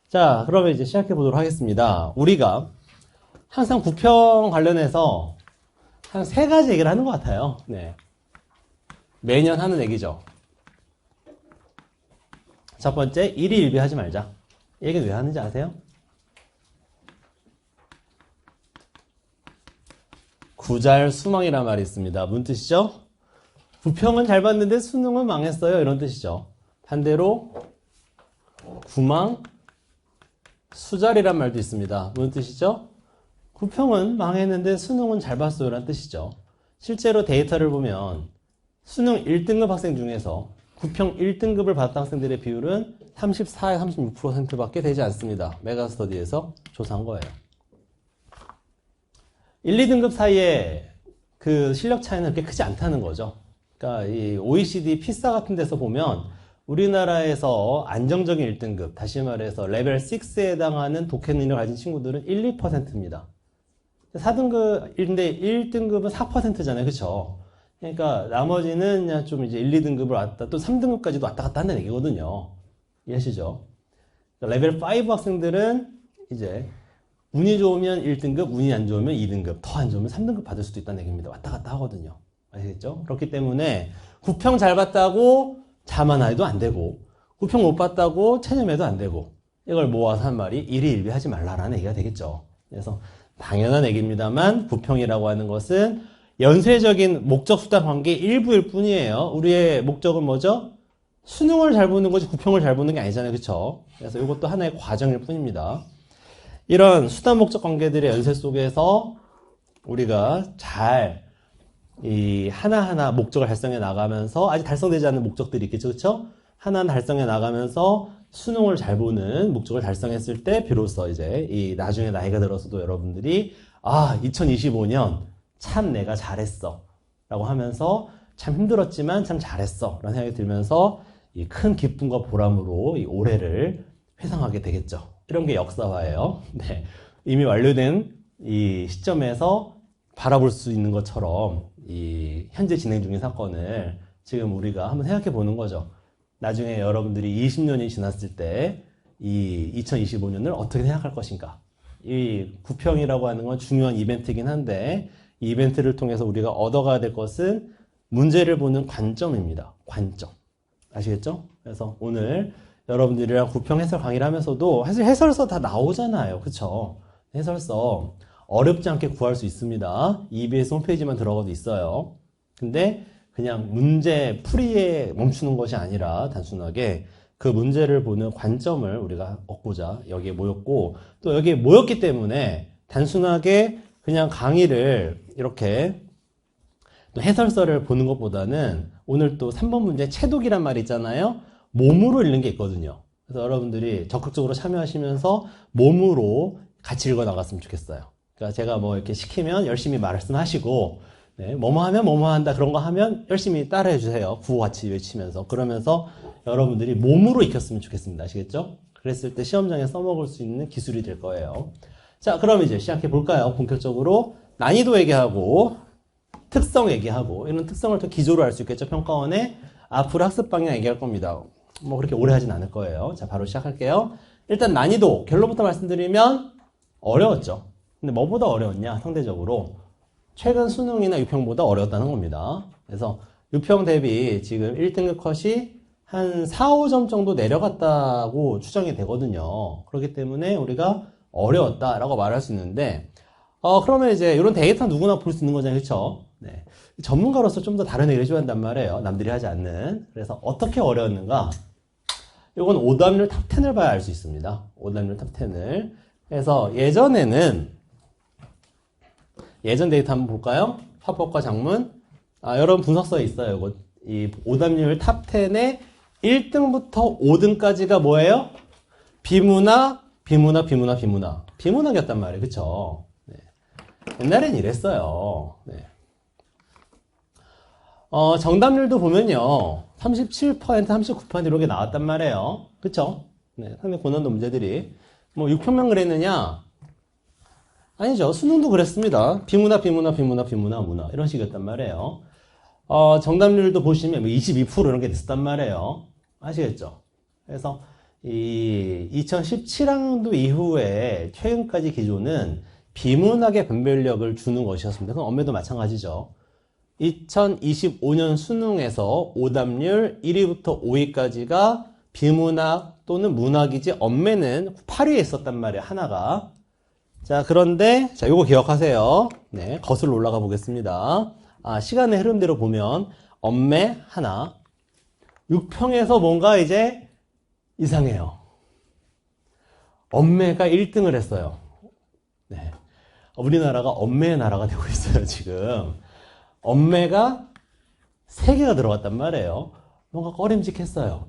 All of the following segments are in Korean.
자, 그러면 이제 시작해 보도록 하겠습니다. 우리가 항상 구평 관련해서 한 세 가지 얘기를 하는 것 같아요. 네. 매년 하는 얘기죠. 첫 번째, 일희일비하지 말자. 이 얘기는 왜 하는지 아세요? 구잘수망이란 말이 있습니다. 무슨 뜻이죠? 부평은 잘 봤는데 수능은 망했어요. 이런 뜻이죠. 반대로 구망, 수잘이란 말도 있습니다. 무슨 뜻이죠? 구평은 망했는데 수능은 잘 봤어요. 라는 뜻이죠. 실제로 데이터를 보면 수능 1등급 학생 중에서 구평 1등급을 받았던 학생들의 비율은 34에서 36%밖에 되지 않습니다. 메가스터디에서 조사한 거예요. 1, 2등급 사이에 그 실력 차이는 그렇게 크지 않다는 거죠. 그러니까 이 OECD 피사 같은 데서 보면 우리나라에서 안정적인 1등급, 다시 말해서 레벨 6에 해당하는 독해능력을 가진 친구들은 1, 2%입니다. 4등급인데 1등급은 4%잖아요. 그쵸? 그러니까 나머지는 그냥 좀 이제 1, 2등급을 왔다, 또 3등급까지도 왔다 갔다 한다는 얘기거든요. 이해하시죠? 레벨 5 학생들은 이제 운이 좋으면 1등급, 운이 안 좋으면 2등급, 더 안 좋으면 3등급 받을 수도 있다는 얘기입니다. 왔다 갔다 하거든요. 아시겠죠? 그렇기 때문에 구평 잘 봤다고 자만해도 안 되고, 구평 못 봤다고 체념해도 안 되고, 이걸 모아서 한 말이 일희일비하지 말라라는 얘기가 되겠죠. 그래서 당연한 얘기입니다만 구평이라고 하는 것은 연쇄적인 목적 수단 관계 일부일 뿐이에요. 우리의 목적은 뭐죠? 수능을 잘 보는 거지 구평을 잘 보는 게 아니잖아요. 그렇죠? 그래서 이것도 하나의 과정일 뿐입니다. 이런 수단 목적 관계들의 연쇄 속에서 우리가 잘 이 하나하나 목적을 달성해 나가면서 아직 달성되지 않는 목적들이 있겠죠. 그렇죠? 하나하나 달성해 나가면서 수능을 잘 보는 목적을 달성했을 때 비로소 이제 이 나중에 나이가 들어서도 여러분들이 2025년 참 내가 잘했어 라고 하면서 참 힘들었지만 참 잘했어 라는 생각이 들면서 이 큰 기쁨과 보람으로 이 올해를 회상하게 되겠죠. 이런 게 역사화예요. 네. 이미 완료된 이 시점에서 바라볼 수 있는 것처럼 이 현재 진행 중인 사건을 지금 우리가 한번 생각해 보는 거죠. 나중에 여러분들이 20년이 지났을 때 이 2025년을 어떻게 생각할 것인가. 이 구평이라고 하는 건 중요한 이벤트이긴 한데 이 이벤트를 통해서 우리가 얻어가야 될 것은 문제를 보는 관점입니다. 관점. 아시겠죠? 그래서 오늘 여러분들이랑 구평 해설 강의를 하면서도 사실 해설서 다 나오잖아요. 그쵸? 해설서 어렵지 않게 구할 수 있습니다. EBS 홈페이지만 들어가도 있어요. 근데 그냥 문제 풀이에 멈추는 것이 아니라 단순하게 그 문제를 보는 관점을 우리가 얻고자 여기에 모였고 또 여기에 모였기 때문에 단순하게 그냥 강의를 이렇게 또 해설서를 보는 것보다는 오늘 또 3번 문제 채독이란 말이 있잖아요. 몸으로 읽는 게 있거든요. 그래서 여러분들이 적극적으로 참여하시면서 몸으로 같이 읽어 나갔으면 좋겠어요. 그러니까 제가 뭐 이렇게 시키면 열심히 말씀하시고, 네, 뭐뭐 하면 뭐뭐 한다 그런 거 하면 열심히 따라해 주세요. 구호 같이 외치면서. 그러면서 여러분들이 몸으로 익혔으면 좋겠습니다. 아시겠죠? 그랬을 때 시험장에 써먹을 수 있는 기술이 될 거예요. 자, 그럼 이제 시작해 볼까요? 본격적으로 난이도 얘기하고 특성 얘기하고 이런 특성을 더 기조로 알 수 있겠죠? 평가원에 앞으로 학습 방향 얘기할 겁니다. 뭐 그렇게 오래 하진 않을 거예요. 자, 바로 시작할게요. 일단 난이도 결론부터 말씀드리면 어려웠죠. 근데 뭐보다 어려웠냐? 상대적으로 최근 수능이나 유평보다 어려웠다는 겁니다. 그래서 유평 대비 지금 1등급 컷이 한 4, 5점 정도 내려갔다고 추정이 되거든요. 그렇기 때문에 우리가 어려웠다라고 말할 수 있는데 그러면 이제 이런 데이터 누구나 볼 수 있는 거잖아요. 그렇죠? 네. 전문가로서 좀 더 다른 얘기를 해줘야 한단 말이에요. 남들이 하지 않는. 그래서 어떻게 어려웠는가? 이건 오답률 탑 10을 봐야 알 수 있습니다. 오답률 탑 10을. 그래서 예전 데이터 한번 볼까요? 화법과 작문. 여러분 분석서에 있어요. 이거. 이 오답률 탑 10의 1등부터 5등까지가 뭐예요? 비문학, 비문학이었단 말이에요. 그쵸? 네. 옛날엔 이랬어요. 네. 정답률도 보면요. 37%, 39% 이렇게 나왔단 말이에요. 그쵸? 네. 상당히 고난도 문제들이. 뭐 6편만 그랬느냐? 아니죠. 수능도 그랬습니다. 비문학, 문화. 이런 식이었단 말이에요. 정답률도 보시면 22% 이런 게 됐단 말이에요. 아시겠죠? 그래서 이 2017학년도 이후에 최근까지 기조는 비문학의 변별력을 주는 것이었습니다. 그건 엄매도 마찬가지죠. 2025년 수능에서 오답률 1위부터 5위까지가 비문학 또는 문학이지 엄매는 8위에 있었단 말이에요. 하나가. 자, 그런데 자, 요거 기억하세요. 네, 거슬러 올라가 보겠습니다. 시간의 흐름대로 보면 엄매 하나, 6평에서 뭔가 이제 이상해요. 엄매가 1등을 했어요. 네. 우리나라가 엄매의 나라가 되고 있어요, 지금. 엄매가 3개가 들어갔단 말이에요. 뭔가 꺼림직했어요.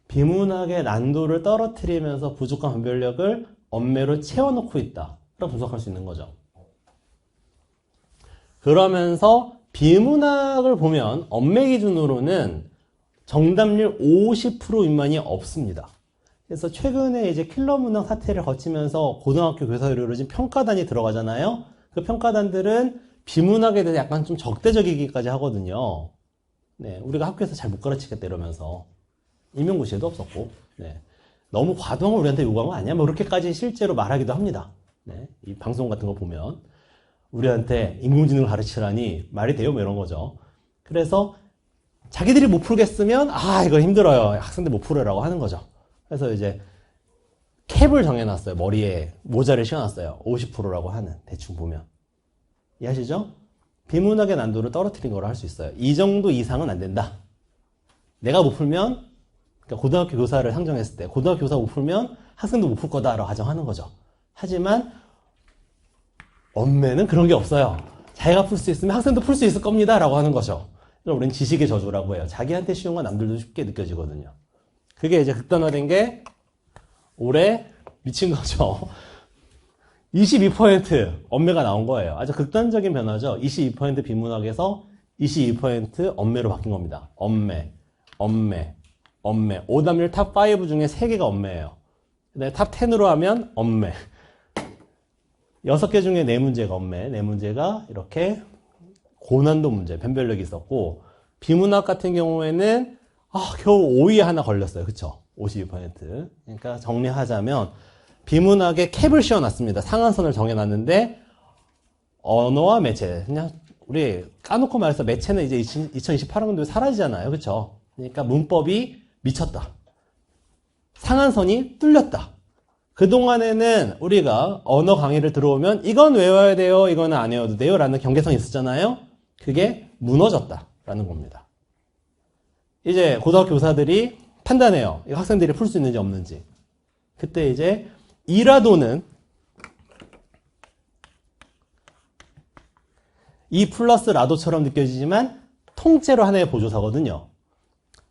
비문학의 난도를 떨어뜨리면서 부족한 변별력을 엄매로 채워놓고 있다. 라고 분석할 수 있는 거죠. 그러면서 비문학을 보면 엄매 기준으로는 정답률 50% 미만이 없습니다. 그래서 최근에 이제 킬러 문항 사태를 거치면서 고등학교 교사로 이루어진 평가단이 들어가잖아요. 그 평가단들은 비문학에 대해서 약간 좀 적대적이기까지 하거든요. 네, 우리가 학교에서 잘 못 가르치겠다 이러면서 임용고시에도 없었고, 네, 너무 과도한 걸 우리한테 요구한 거 아니야? 뭐 이렇게까지 실제로 말하기도 합니다. 네, 이 방송 같은 거 보면 우리한테 인공지능을 가르치라니 말이 돼요? 뭐 이런 거죠. 그래서 자기들이 못 풀겠으면 이거 힘들어요. 학생들 못 풀으라고 하는 거죠. 그래서 이제 캡을 정해놨어요. 머리에 모자를 씌워놨어요. 50%라고 하는, 대충 보면. 이해하시죠? 비문학의 난도를 떨어뜨린 거로 할 수 있어요. 이 정도 이상은 안 된다. 내가 못 풀면, 그러니까 고등학교 교사를 상정했을 때 고등학교 교사 못 풀면 학생도 못 풀 거다라고 가정하는 거죠. 하지만 엄매는 그런 게 없어요. 자기가 풀 수 있으면 학생도 풀 수 있을 겁니다 라고 하는 거죠. 우리는 지식의 저주라고 해요. 자기한테 쉬운 건 남들도 쉽게 느껴지거든요. 그게 이제 극단화된 게 올해 미친 거죠. 22% 엄매가 나온 거예요. 아주 극단적인 변화죠. 22% 비문학에서 22% 엄매로 바뀐 겁니다. 엄매. 오답률 탑5 중에 3개가 엄매예요. 탑 10으로 하면 엄매. 6개 중에 4문제가 엄매. 4문제가 이렇게 고난도 문제, 변별력이 있었고, 비문학 같은 경우에는 겨우 5위에 하나 걸렸어요. 그쵸? 52%. 그러니까 정리하자면 비문학에 캡을 씌워놨습니다. 상한선을 정해놨는데 언어와 매체, 그냥 우리 까놓고 말해서 매체는 이제 2028학년도에 사라지잖아요. 그쵸? 그러니까 문법이 미쳤다. 상한선이 뚫렸다. 그동안에는 우리가 언어 강의를 들어오면 이건 외워야 돼요, 이거는 안 외워도 돼요 라는 경계선이 있었잖아요. 그게 무너졌다라는 겁니다. 이제 고등학교 교사들이 판단해요. 이 학생들이 풀 수 있는지 없는지. 그때 이제 이라도는 2 플러스 라도처럼 느껴지지만 통째로 하나의 보조사거든요.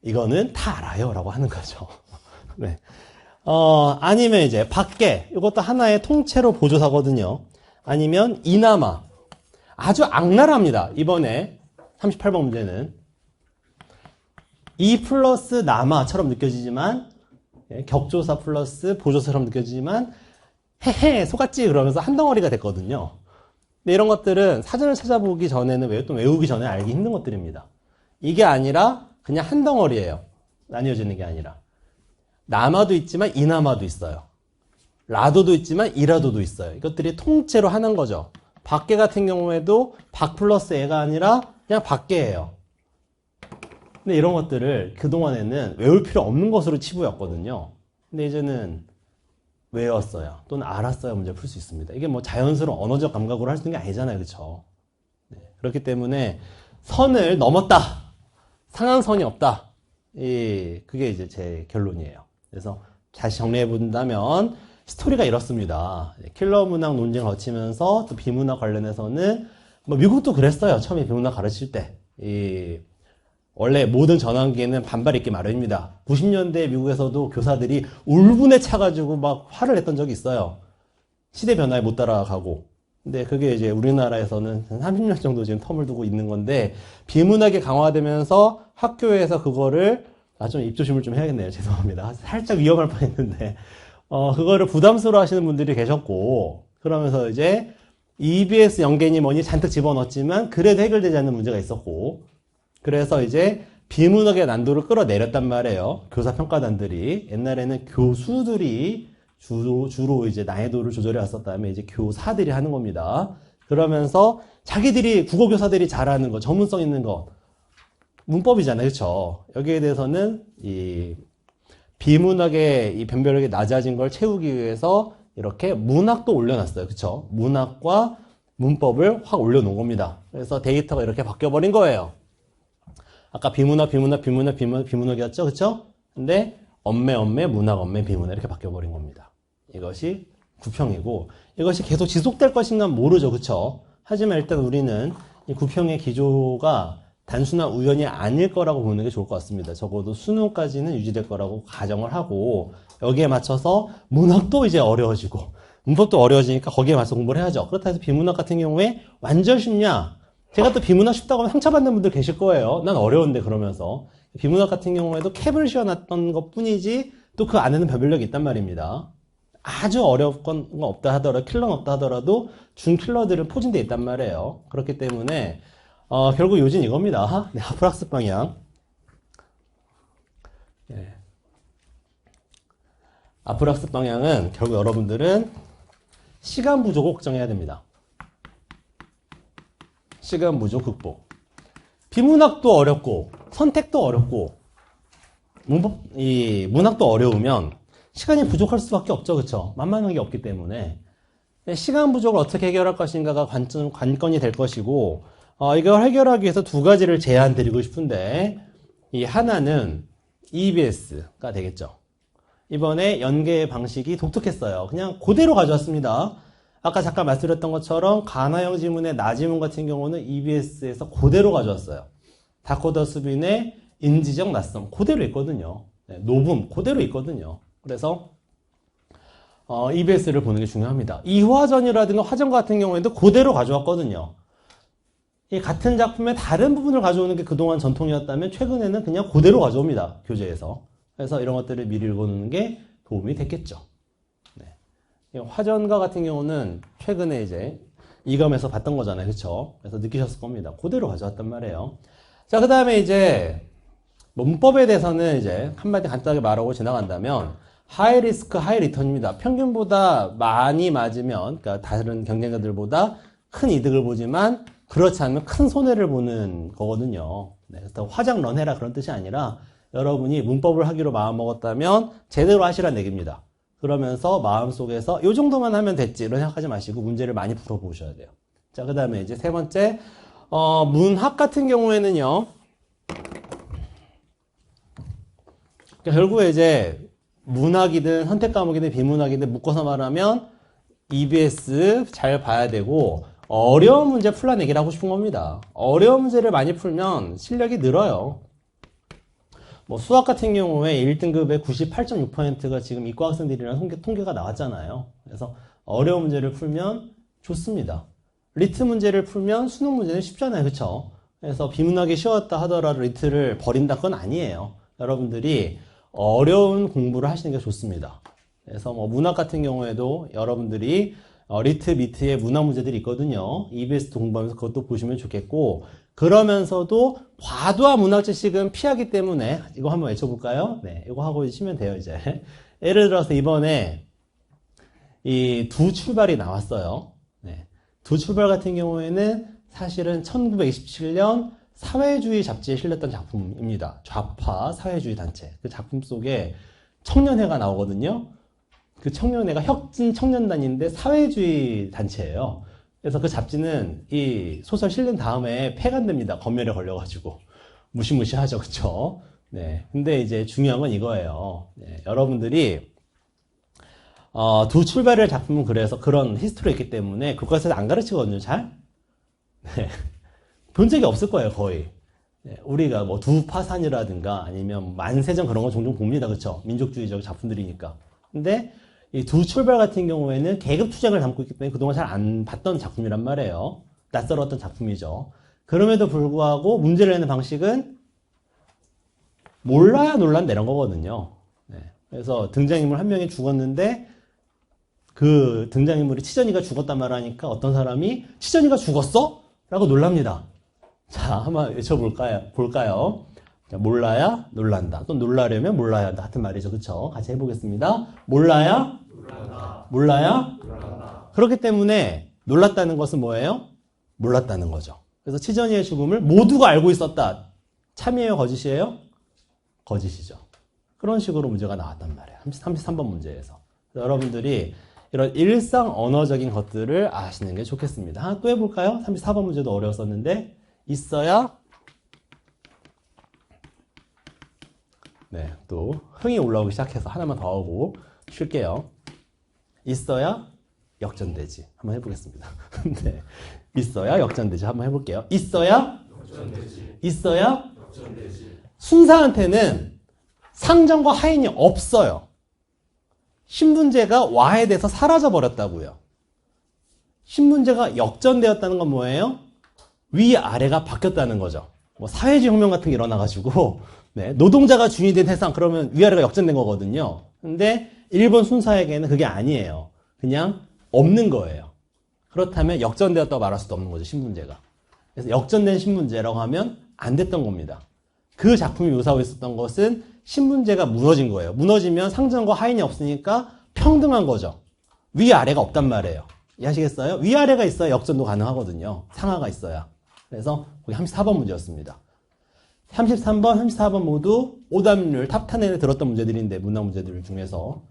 이거는 다 알아요 라고 하는 거죠. 네. 아니면 이제 밖에, 이것도 하나의 통째로 보조사거든요. 아니면 이나마. 아주 악랄합니다. 이번에 38번 문제는 2 플러스 나마처럼 느껴지지만, 격조사 플러스 보조사처럼 느껴지지만 헤헤 속았지 그러면서 한 덩어리가 됐거든요. 근데 이런 것들은 사전을 찾아보기 전에는 또 외우기 전에 알기 힘든 것들입니다. 이게 아니라 그냥 한 덩어리예요. 나뉘어지는 게 아니라. 나마도 있지만 이나마도 있어요. 라도도 있지만 이라도도 있어요. 이것들이 통째로 하는 거죠. 밖에 같은 경우에도 밖 플러스 애가 아니라 그냥 밖에예요. 근데 이런 것들을 그동안에는 외울 필요 없는 것으로 치부였거든요. 근데 이제는 외웠어요. 또는 알았어야 문제를 풀 수 있습니다. 이게 뭐 자연스러운 언어적 감각으로 할 수 있는 게 아니잖아요. 그쵸? 네. 그렇기 때문에 선을 넘었다. 상한선이 없다. 그게 이제 제 결론이에요. 그래서 다시 정리해 본다면 스토리가 이렇습니다. 킬러 문학 논쟁을 거치면서 또 비문학 관련해서는 뭐 미국도 그랬어요. 처음에 비문학 가르칠 때. 원래 모든 전환기에는 반발이 있기 마련입니다. 90년대 미국에서도 교사들이 울분에 차가지고 막 화를 냈던 적이 있어요. 시대 변화에 못 따라가고. 근데 그게 이제 우리나라에서는 한 30년 정도 지금 텀을 두고 있는 건데, 비문학이 강화되면서 학교에서 그거를, 좀 입조심을 좀 해야겠네요. 죄송합니다. 살짝 위험할 뻔 했는데, 그거를 부담스러워 하시는 분들이 계셨고, 그러면서 이제 EBS 연계니 뭐니 잔뜩 집어넣었지만, 그래도 해결되지 않는 문제가 있었고, 그래서 이제 비문학의 난도를 끌어내렸단 말이에요. 교사평가단들이. 옛날에는 교수들이 주로 이제 난이도를 조절해 왔었다면 이제 교사들이 하는 겁니다. 그러면서 자기들이 국어교사들이 잘하는 거, 전문성 있는 거, 문법이잖아요. 그렇죠? 여기에 대해서는 이 비문학의 이 변별력이 낮아진 걸 채우기 위해서 이렇게 문학도 올려놨어요. 그렇죠? 문학과 문법을 확 올려놓은 겁니다. 그래서 데이터가 이렇게 바뀌어버린 거예요. 아까 비문학이었죠? 그렇죠? 근데 엄매, 문학, 비문학 이렇게 바뀌어버린 겁니다. 이것이 구평이고 이것이 계속 지속될 것인가 모르죠. 그렇죠? 하지만 일단 우리는 이 구평의 기조가 단순한 우연이 아닐 거라고 보는 게 좋을 것 같습니다. 적어도 수능까지는 유지될 거라고 가정을 하고 여기에 맞춰서 문학도 이제 어려워지고 문법도 어려워지니까 거기에 맞춰서 공부를 해야죠. 그렇다 해서 비문학 같은 경우에 완전 쉽냐? 제가 또 비문학 쉽다고 하면 상처받는 분들 계실 거예요. 난 어려운데 그러면서. 비문학 같은 경우에도 캡을 씌워놨던 것 뿐이지 또 그 안에는 변별력이 있단 말입니다. 아주 어려운 건 없다 하더라도 킬러는 없다 하더라도 중킬러들은 포진되어 있단 말이에요. 그렇기 때문에 결국 요지는 이겁니다. 네, 앞으로 학습 방향. 네. 앞으로 학습 방향은 결국 여러분들은 시간 부족을 걱정해야 됩니다. 시간 부족 극복. 비문학도 어렵고 선택도 어렵고 문학도 어려우면 시간이 부족할 수밖에 없죠. 그렇죠? 만만한 게 없기 때문에 시간 부족을 어떻게 해결할 것인가가 관건이 될 것이고 이걸 해결하기 위해서 두 가지를 제안 드리고 싶은데 이 하나는 EBS가 되겠죠. 이번에 연계 방식이 독특했어요. 그냥 그대로 가져왔습니다. 아까 잠깐 말씀드렸던 것처럼 가나형 지문의 나지문 같은 경우는 EBS에서 그대로 가져왔어요. 다코다 수빈의 인지적 낯섦 그대로 있거든요. 네, 노분 그대로 있거든요. 그래서 EBS를 보는 게 중요합니다. 이화전이라든가 화전 같은 경우에도 그대로 가져왔거든요. 이 같은 작품의 다른 부분을 가져오는 게 그동안 전통이었다면 최근에는 그냥 그대로 가져옵니다. 교재에서. 그래서 이런 것들을 미리 읽어놓는 게 도움이 됐겠죠. 네. 화전가 같은 경우는 최근에 이제 이감에서 봤던 거잖아요. 그렇죠? 그래서 느끼셨을 겁니다. 그대로 가져왔단 말이에요. 자, 그 다음에 이제 문법에 대해서는 이제 한마디 간단하게 말하고 지나간다면 하이 리스크, 하이 리턴입니다. 평균보다 많이 맞으면, 그러니까 다른 경쟁자들보다 큰 이득을 보지만 그렇지 않으면 큰 손해를 보는 거거든요. 네, 그래서 화장런 해라 그런 뜻이 아니라 여러분이 문법을 하기로 마음먹었다면 제대로 하시라는 얘기입니다. 그러면서 마음속에서 이 정도만 하면 됐지 이런 생각하지 마시고 문제를 많이 풀어보셔야 돼요. 자, 그 다음에 이제 세 번째 문학 같은 경우에는요. 결국에 이제 문학이든 선택 과목이든 비문학이든 묶어서 말하면 EBS 잘 봐야 되고 어려운 문제 풀어내기를 하고 싶은 겁니다. 어려운 문제를 많이 풀면 실력이 늘어요. 뭐 수학 같은 경우에 1등급의 98.6%가 지금 이과 학생들이라는 통계가 나왔잖아요. 그래서 어려운 문제를 풀면 좋습니다. 리트 문제를 풀면 수능 문제는 쉽잖아요. 그쵸? 그래서 비문학이 쉬웠다 하더라도 리트를 버린다 그건 아니에요. 여러분들이 어려운 공부를 하시는 게 좋습니다. 그래서 뭐 문학 같은 경우에도 여러분들이 리트 미트에 문학 문제들이 있거든요. EBS도 공부하면서 그것도 보시면 좋겠고 그러면서도 과도한 문학 지식은 피하기 때문에 이거 한번 외쳐볼까요? 네, 이거 하고 치면 돼요 이제. 예를 들어서 이번에 이 두 출발이 나왔어요. 네, 두 출발 같은 경우에는 사실은 1927년 사회주의 잡지에 실렸던 작품입니다. 좌파 사회주의 단체. 그 작품 속에 청년회가 나오거든요. 그 청년회가 혁진 청년단인데 사회주의 단체예요. 그래서 그 잡지는 이 소설 실린 다음에 폐간됩니다. 검열에 걸려가지고. 무시무시하죠. 그쵸? 네. 근데 이제 중요한 건 이거예요. 네. 여러분들이, 두 출발의 작품은 그래서 그런 히스토리가 있기 때문에 교과서에서 안 가르치거든요. 잘? 네. 본 적이 없을 거예요. 거의. 네. 우리가 뭐 두파산이라든가 아니면 만세전 그런 거 종종 봅니다. 그쵸? 민족주의적 작품들이니까. 근데 이 두 출발 같은 경우에는 계급 투쟁을 담고 있기 때문에 그동안 잘 안 봤던 작품이란 말이에요. 낯설었던 작품이죠. 그럼에도 불구하고 문제를 내는 방식은 몰라야 논란 이런 거거든요. 네. 그래서 등장인물 한 명이 죽었는데 그 등장인물이 치전이가 죽었단 말하니까 어떤 사람이 치전이가 죽었어? 라고 놀랍니다. 자, 한번 외쳐볼까요? 볼까요? 자, 몰라야 놀란다. 또 놀라려면 몰라야 한다. 같은 말이죠. 그쵸? 같이 해보겠습니다. 몰라야 놀란다. 몰라야 놀란다. 그렇기 때문에 놀랐다는 것은 뭐예요? 몰랐다는 거죠. 그래서 치전이의 죽음을 모두가 알고 있었다. 참이에요? 거짓이에요? 거짓이죠. 그런 식으로 문제가 나왔단 말이에요. 33번 문제에서. 여러분들이 이런 일상 언어적인 것들을 아시는 게 좋겠습니다. 하나 또 해볼까요? 34번 문제도 어려웠었는데 있어야 네, 또 흥이 올라오기 시작해서 하나만 더 하고 쉴게요. 있어야 역전되지. 한번 해보겠습니다. 네, 있어야 역전되지. 한번 해볼게요. 있어야 역전되지. 있어야 역전되지. 순사한테는 상정과 하인이 없어요. 신분제가 와해돼서 사라져버렸다고요. 신분제가 역전되었다는 건 뭐예요? 위아래가 바뀌었다는 거죠. 뭐 사회주의 혁명 같은 게 일어나가지고 네, 노동자가 주인이 된 세상 그러면 위아래가 역전된 거거든요. 근데 일본 순사에게는 그게 아니에요. 그냥 없는 거예요. 그렇다면 역전되었다고 말할 수도 없는 거죠. 신분제가. 그래서 역전된 신분제라고 하면 안 됐던 겁니다. 그 작품이 묘사하고 있었던 것은 신분제가 무너진 거예요. 무너지면 상정과 하인이 없으니까 평등한 거죠. 위아래가 없단 말이에요. 이해하시겠어요? 위아래가 있어야 역전도 가능하거든요. 상하가 있어야. 그래서 거기 34번 문제였습니다. 33번, 34번 모두 오답률 탑10에 들었던 문제들인데 문학 문제들 중에서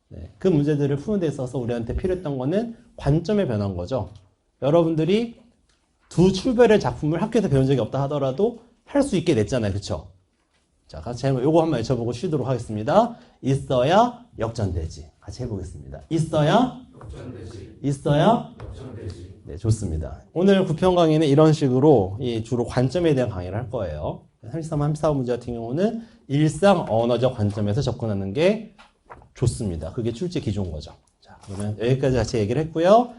네, 그 문제들을 푸는 데 있어서 우리한테 필요했던 거는 관점의 변화인 거죠. 여러분들이 두 출별의 작품을 학교에서 배운 적이 없다 하더라도 할 수 있게 됐잖아요. 그쵸? 자, 같이 요거 한번 외쳐보고 쉬도록 하겠습니다. 있어야 역전되지. 같이 해보겠습니다. 있어야 역전되지. 있어야 역전되지. 네, 좋습니다. 오늘 9편 강의는 이런 식으로 주로 관점에 대한 강의를 할 거예요. 33, 34 문제 같은 경우는 일상 언어적 관점에서 접근하는 게 좋습니다. 그게 출제 기조인 거죠. 자, 그러면 여기까지 같이 얘기를 했고요.